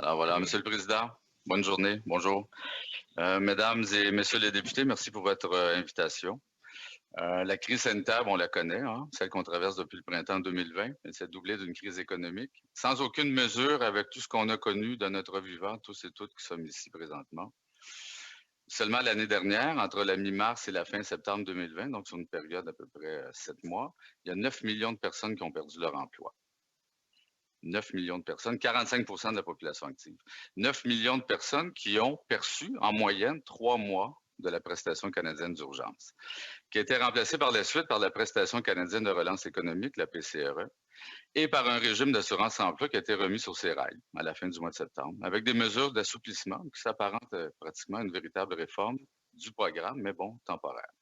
Alors voilà, Monsieur le Président, bonne journée, bonjour. Mesdames et Messieurs les députés, merci pour votre invitation. La crise sanitaire, on la connaît, hein, celle qu'on traverse depuis le printemps 2020. Elle s'est doublée d'une crise économique, sans aucune mesure avec tout ce qu'on a connu de notre vivant, tous et toutes qui sommes ici présentement. Seulement l'année dernière, entre la mi-mars et la fin septembre 2020, donc sur une période d'à peu près 7 mois, il y a 9 millions de personnes qui ont perdu leur emploi. 9 millions de personnes, 45 de la population active. 9 millions de personnes qui ont perçu en moyenne 3 mois de la prestation canadienne d'urgence, qui a été remplacée par la suite par la prestation canadienne de relance économique, la PCRE, et par un régime d'assurance-emploi qui a été remis sur ses rails à la fin du mois de septembre, avec des mesures d'assouplissement qui s'apparentent pratiquement à une véritable réforme du programme, mais bon, temporaire.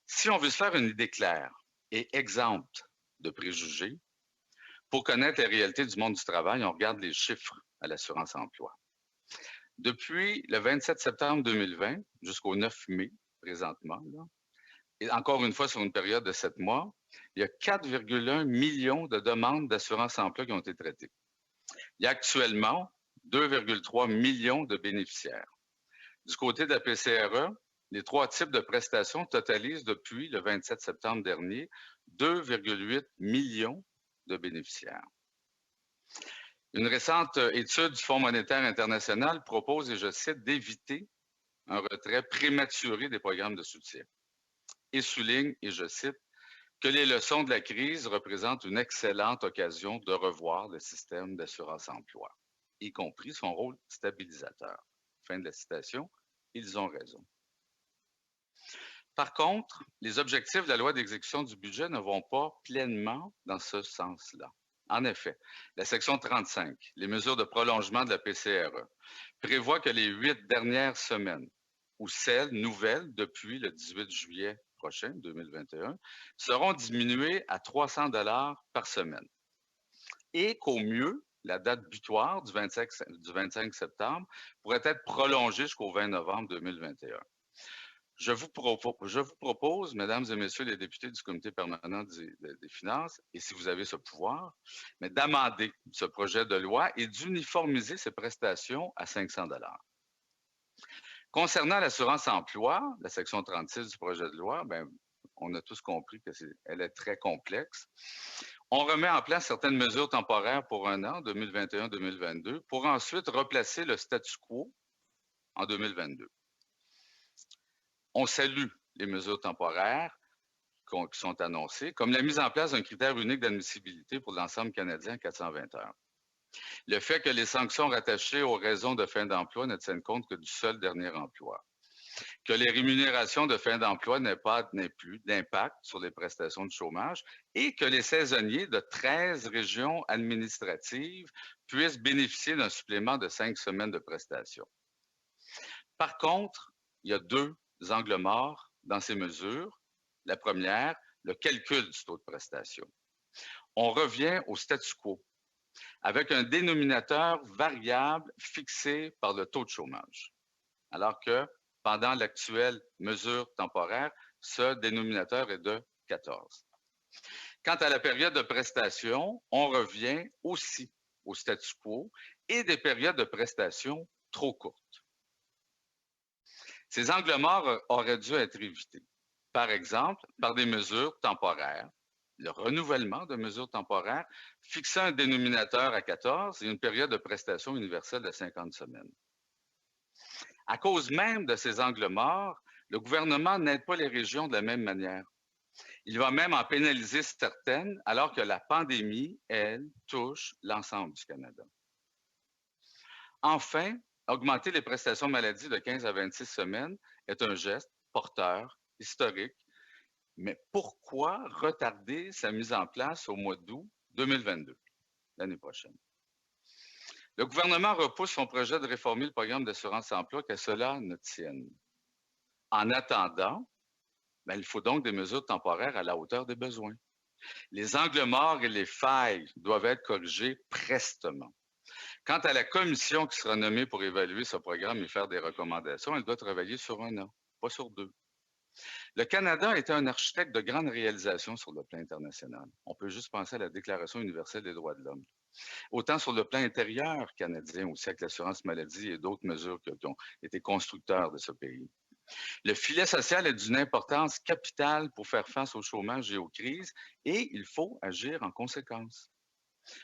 Si on veut se faire une idée claire et exempte de préjugés, pour connaître la réalité du monde du travail, on regarde les chiffres à l'assurance-emploi. Depuis le 27 septembre 2020 jusqu'au 9 mai, présentement, là, et encore une fois sur une période de 7 mois, il y a 4,1 millions de demandes d'assurance-emploi qui ont été traitées. Il y a actuellement 2,3 millions de bénéficiaires. Du côté de la PCRE, les trois types de prestations totalisent depuis le 27 septembre dernier 2,8 millions de bénéficiaires. Une récente étude du Fonds monétaire international propose, et je cite, d'éviter un retrait prématuré des programmes de soutien et souligne, et je cite, que les leçons de la crise représentent une excellente occasion de revoir le système d'assurance-emploi, y compris son rôle stabilisateur. Fin de la citation, ils ont raison. Par contre, les objectifs de la loi d'exécution du budget ne vont pas pleinement dans ce sens-là. En effet, la section 35, les mesures de prolongement de la PCRE, prévoit que les 8 dernières semaines, ou celles nouvelles depuis le 18 juillet prochain, 2021, seront diminuées à 300 $ par semaine. Et qu'au mieux, la date butoir du 25 septembre pourrait être prolongée jusqu'au 20 novembre 2021. Je vous propose, mesdames et messieurs les députés du comité permanent des finances, et si vous avez ce pouvoir, mais d'amender ce projet de loi et d'uniformiser ces prestations à 500 $. Concernant l'assurance-emploi, la section 36 du projet de loi, on a tous compris qu'elle est très complexe. On remet en place certaines mesures temporaires pour un an, 2021-2022, pour ensuite replacer le statu quo en 2022. On salue les mesures temporaires qui sont annoncées, comme la mise en place d'un critère unique d'admissibilité pour l'ensemble canadien à 420 heures. Le fait que les sanctions rattachées aux raisons de fin d'emploi ne tiennent compte que du seul dernier emploi. Que les rémunérations de fin d'emploi n'aient plus d'impact sur les prestations de chômage et que les saisonniers de 13 régions administratives puissent bénéficier d'un supplément de 5 semaines de prestations. Par contre, il y a deux angles morts dans ces mesures. La première, le calcul du taux de prestation. On revient au statu quo, avec un dénominateur variable fixé par le taux de chômage. Alors que pendant l'actuelle mesure temporaire, ce dénominateur est de 14. Quant à la période de prestation, on revient aussi au statu quo et des périodes de prestation trop courtes. Ces angles morts auraient dû être évités. Par exemple, par des mesures temporaires, le renouvellement de mesures temporaires, fixant un dénominateur à 14 et une période de prestation universelle de 50 semaines. À cause même de ces angles morts, le gouvernement n'aide pas les régions de la même manière. Il va même en pénaliser certaines, alors que la pandémie, elle, touche l'ensemble du Canada. Enfin, augmenter les prestations maladie de 15 à 26 semaines est un geste porteur, historique, mais pourquoi retarder sa mise en place au mois d'août 2022, l'année prochaine? Le gouvernement repousse son projet de réformer le programme d'assurance-emploi qu'à cela ne tienne. En attendant, il faut donc des mesures temporaires à la hauteur des besoins. Les angles morts et les failles doivent être corrigés prestement. Quant à la commission qui sera nommée pour évaluer ce programme et faire des recommandations, elle doit travailler sur un an, pas sur 2. Le Canada est un architecte de grandes réalisations sur le plan international. On peut juste penser à la Déclaration universelle des droits de l'homme. autant sur le plan intérieur canadien, aussi avec l'assurance maladie et d'autres mesures qui ont été constructeurs de ce pays. Le filet social est d'une importance capitale pour faire face au chômage et aux crises, et il faut agir en conséquence.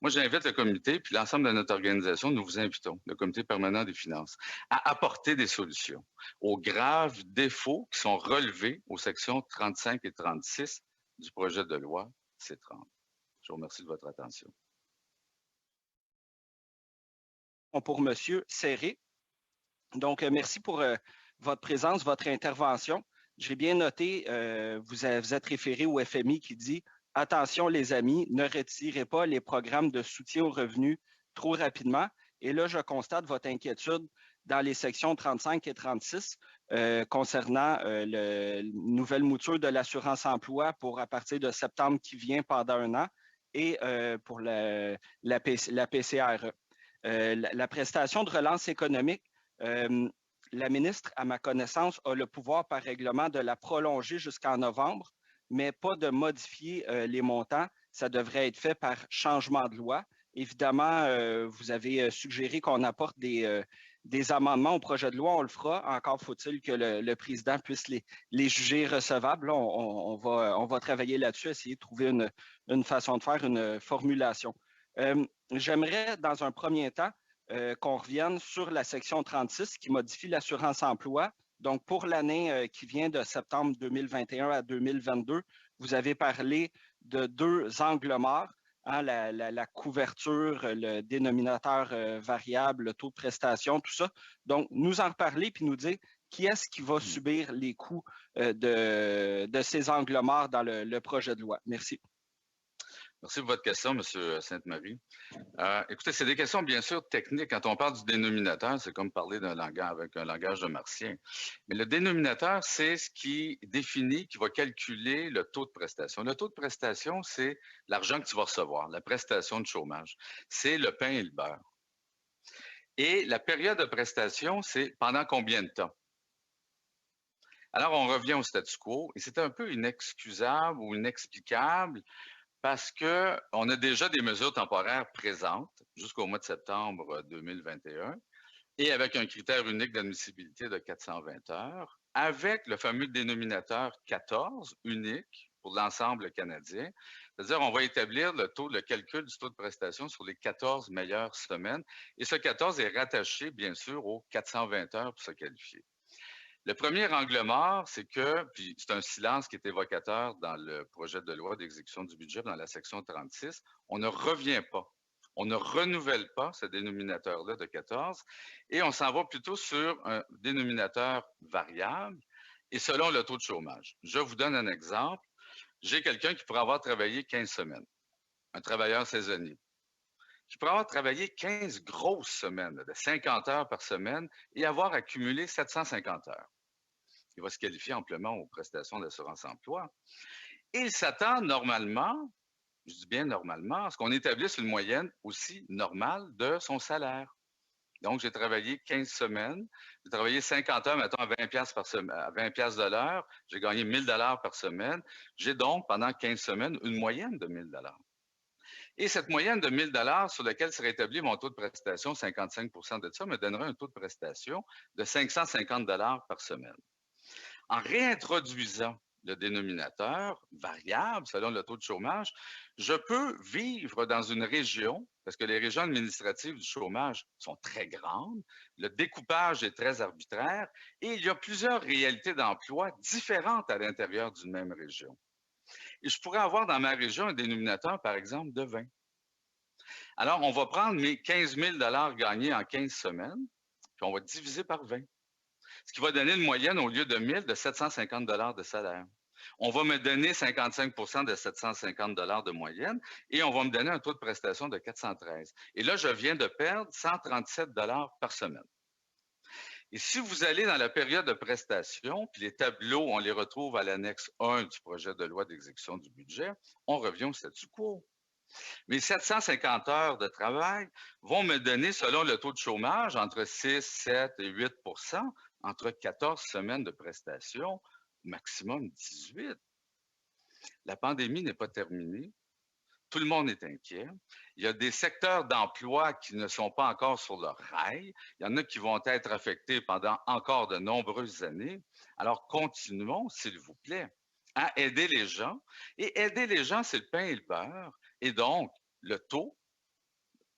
Moi, j'invite le comité, puis l'ensemble de notre organisation, nous vous invitons, le comité permanent des finances, à apporter des solutions aux graves défauts qui sont relevés aux sections 35 et 36 du projet de loi C-30. Je vous remercie de votre attention. Pour M. Serré. Donc, merci pour votre présence, votre intervention. J'ai bien noté, vous êtes référé au FMI qui dit « Attention les amis, ne retirez pas les programmes de soutien aux revenus trop rapidement. » Et là, je constate votre inquiétude dans les sections 35 et 36 concernant la nouvelle mouture de l'assurance-emploi pour à partir de septembre qui vient pendant un an et pour la PCRE. La prestation de relance économique, la ministre, à ma connaissance, a le pouvoir par règlement de la prolonger jusqu'en novembre, mais pas de modifier les montants. Ça devrait être fait par changement de loi. Évidemment, vous avez suggéré qu'on apporte des amendements au projet de loi. On le fera. Encore faut-il que le président puisse les juger recevables. Là, on va travailler là-dessus, essayer de trouver une façon de faire, une formulation. J'aimerais, dans un premier temps, qu'on revienne sur la section 36 qui modifie l'assurance-emploi. Donc, pour l'année qui vient de septembre 2021 à 2022, vous avez parlé de 2 angles morts, hein, la couverture, le dénominateur variable, le taux de prestation, tout ça. Donc, nous en reparler puis nous dire qui est-ce qui va subir les coûts de ces angles morts dans le projet de loi. Merci. Merci pour votre question, M. Sainte-Marie. Écoutez, c'est des questions bien sûr techniques. Quand on parle du dénominateur, c'est comme parler d'un langage avec un langage de martien. Mais le dénominateur, c'est ce qui définit, qui va calculer le taux de prestation. Le taux de prestation, c'est l'argent que tu vas recevoir, la prestation de chômage. C'est le pain et le beurre. Et la période de prestation, c'est pendant combien de temps? Alors, on revient au statu quo et c'est un peu inexcusable ou inexplicable parce qu'on a déjà des mesures temporaires présentes jusqu'au mois de septembre 2021 et avec un critère unique d'admissibilité de 420 heures, avec le fameux dénominateur 14 unique pour l'ensemble canadien. C'est-à-dire, on va établir le calcul du taux de prestation sur les 14 meilleures semaines et ce 14 est rattaché, bien sûr, aux 420 heures pour se qualifier. Le premier angle mort, c'est que, puis c'est un silence qui est évocateur dans le projet de loi d'exécution du budget dans la section 36, on ne revient pas. On ne renouvelle pas ce dénominateur-là de 14 et on s'en va plutôt sur un dénominateur variable et selon le taux de chômage. Je vous donne un exemple. J'ai quelqu'un qui pourrait avoir travaillé 15 semaines, un travailleur saisonnier, qui pourrait avoir travaillé 15 grosses semaines, de 50 heures par semaine et avoir accumulé 750 heures. Il va se qualifier amplement aux prestations d'assurance-emploi. Et il s'attend normalement, je dis bien normalement, à ce qu'on établisse une moyenne aussi normale de son salaire. Donc, j'ai travaillé 15 semaines, j'ai travaillé 50 heures, mettons, à 20 piastres par semaine, à 20 piastres de l'heure, j'ai gagné 1 000 $ par semaine. J'ai donc, pendant 15 semaines, une moyenne de 1 000 $. Et cette moyenne de 1 000 $ sur laquelle serait établi mon taux de prestation, 55 % de ça, me donnerait un taux de prestation de 550 $ par semaine. En réintroduisant le dénominateur variable selon le taux de chômage, je peux vivre dans une région, parce que les régions administratives du chômage sont très grandes, le découpage est très arbitraire et il y a plusieurs réalités d'emploi différentes à l'intérieur d'une même région. Et je pourrais avoir dans ma région un dénominateur, par exemple, de 20. Alors, on va prendre mes 15 000 $ gagnés en 15 semaines, puis on va diviser par 20. Ce qui va donner une moyenne au lieu de 1 000 de 750 $ de salaire. On va me donner 55 % de 750 $ de moyenne et on va me donner un taux de prestation de 413. Et là, je viens de perdre 137 $ par semaine. Et si vous allez dans la période de prestation, puis les tableaux, on les retrouve à l'annexe 1 du projet de loi d'exécution du budget, on revient au statu quo. Mes 750 heures de travail vont me donner, selon le taux de chômage, entre 6, 7 et 8 % entre 14 semaines de prestation, maximum 18. La pandémie n'est pas terminée. tout le monde est inquiet. Il y a des secteurs d'emploi qui ne sont pas encore sur leur rail. Il y en a qui vont être affectés pendant encore de nombreuses années. Alors, continuons, s'il vous plaît, à aider les gens. Et aider les gens, c'est le pain et le beurre. Et donc, le taux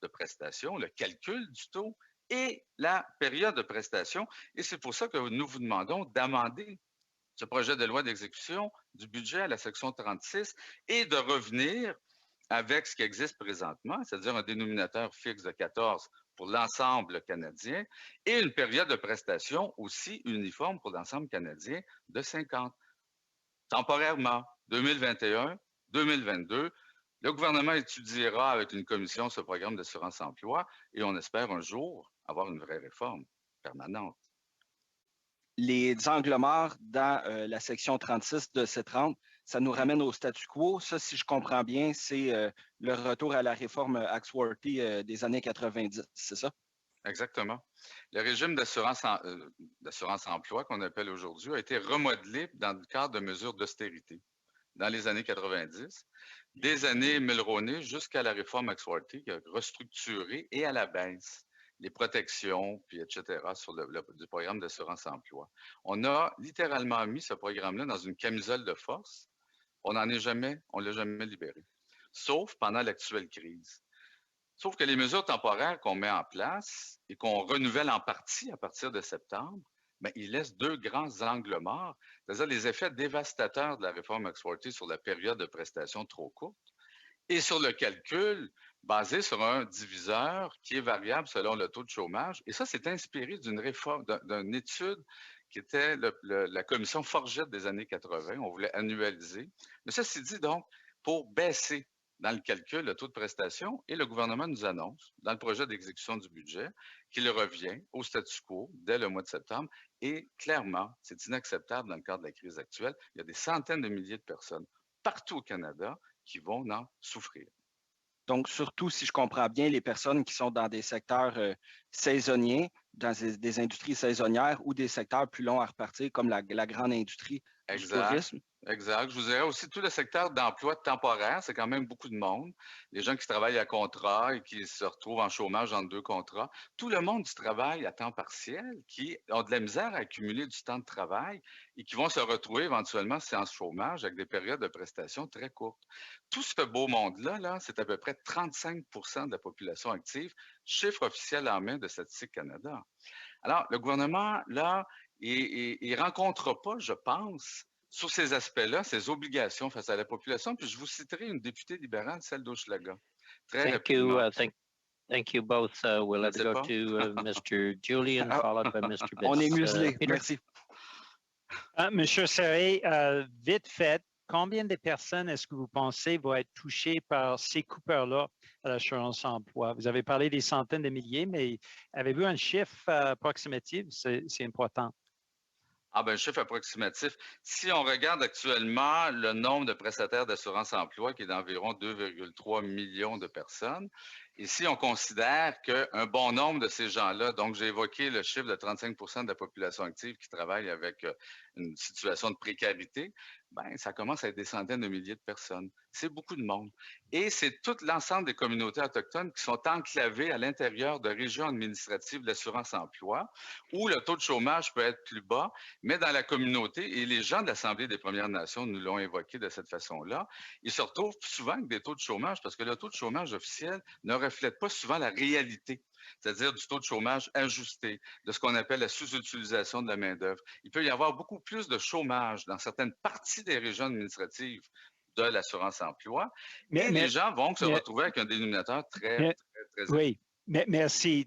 de prestation, le calcul du taux et la période de prestation. Et c'est pour ça que nous vous demandons d'amender ce projet de loi d'exécution du budget à la section 36 et de revenir avec ce qui existe présentement, c'est-à-dire un dénominateur fixe de 14 pour l'ensemble canadien et une période de prestation aussi uniforme pour l'ensemble canadien de 50. Temporairement, 2021, 2022, le gouvernement étudiera avec une commission ce programme d'assurance-emploi et on espère un jour avoir une vraie réforme permanente. Les angles morts dans la section 36 de C30, ça nous ramène au statu quo. Ça, si je comprends bien, c'est le retour à la réforme Axworthy des années 90, c'est ça? Exactement. Le régime d'assurance-emploi qu'on appelle aujourd'hui a été remodelé dans le cadre de mesures d'austérité dans les années 90, des années Mulroney jusqu'à la réforme Axworthy qui a restructuré et à la baisse les protections, puis etc. sur du programme d'assurance-emploi. On a littéralement mis ce programme-là dans une camisole de force. On l'a jamais libéré, sauf pendant l'actuelle crise. Sauf que les mesures temporaires qu'on met en place et qu'on renouvelle en partie à partir de septembre, bien, ils laissent deux grands angles morts, c'est-à-dire les effets dévastateurs de la réforme Axworthy sur la période de prestation trop courte et sur le calcul basé sur un diviseur qui est variable selon le taux de chômage. Et ça, c'est inspiré d'une réforme, d'une étude qui était la commission Forget des années 80. On voulait annualiser. Mais ceci dit, donc, pour baisser dans le calcul le taux de prestation, et le gouvernement nous annonce, dans le projet d'exécution du budget, qu'il revient au statu quo dès le mois de septembre. Et clairement, c'est inacceptable dans le cadre de la crise actuelle. Il y a des centaines de milliers de personnes partout au Canada qui vont en souffrir. Donc, surtout, si je comprends bien, les personnes qui sont dans des secteurs saisonniers, dans des industries saisonnières ou des secteurs plus longs à repartir, comme la grande industrie du tourisme. Exact. Je vous dirais aussi tout le secteur d'emploi temporaire, c'est quand même beaucoup de monde. Les gens qui travaillent à contrat et qui se retrouvent en chômage entre deux contrats. Tout le monde du travail à temps partiel qui ont de la misère à accumuler du temps de travail et qui vont se retrouver éventuellement en chômage avec des périodes de prestations très courtes. Tout ce beau monde-là, là, c'est à peu près 35 de la population active, chiffre officiel en main de Statistique Canada. Alors, le gouvernement, là, il ne rencontre pas, je pense, sur ces aspects-là, ses obligations face à la population. Puis je vous citerai une députée libérale, celle d'Hochelaga. Très rapidement. Thank you both. We'll let it go to Mr. Julian, followed by Mr. Bitts. On est muselé. Merci. Monsieur Serré, vite fait, combien de personnes est-ce que vous pensez vont être touchées par ces coupeurs-là à l'assurance-emploi? Vous avez parlé des centaines de milliers, mais avez-vous un chiffre approximatif? C'est important. Ah ben, chiffre approximatif. Si on regarde actuellement le nombre de prestataires d'assurance-emploi, qui est d'environ 2,3 millions de personnes, et si on considère qu'un bon nombre de ces gens-là, donc j'ai évoqué le chiffre de 35 de la population active qui travaille avec une situation de précarité, ben, ça commence à être des centaines de milliers de personnes. C'est beaucoup de monde. Et c'est tout l'ensemble des communautés autochtones qui sont enclavées à l'intérieur de régions administratives de l'assurance-emploi, où le taux de chômage peut être plus bas, mais dans la communauté, et les gens de l'Assemblée des Premières Nations nous l'ont évoqué de cette façon-là, ils se retrouvent souvent avec des taux de chômage parce que le taux de chômage officiel ne reflète pas souvent la réalité, c'est-à-dire du taux de chômage ajusté, de ce qu'on appelle la sous-utilisation de la main-d'œuvre. Il peut y avoir beaucoup plus de chômage dans certaines parties des régions administratives de l'assurance-emploi, et les gens vont se retrouver avec un dénominateur très oui, merci.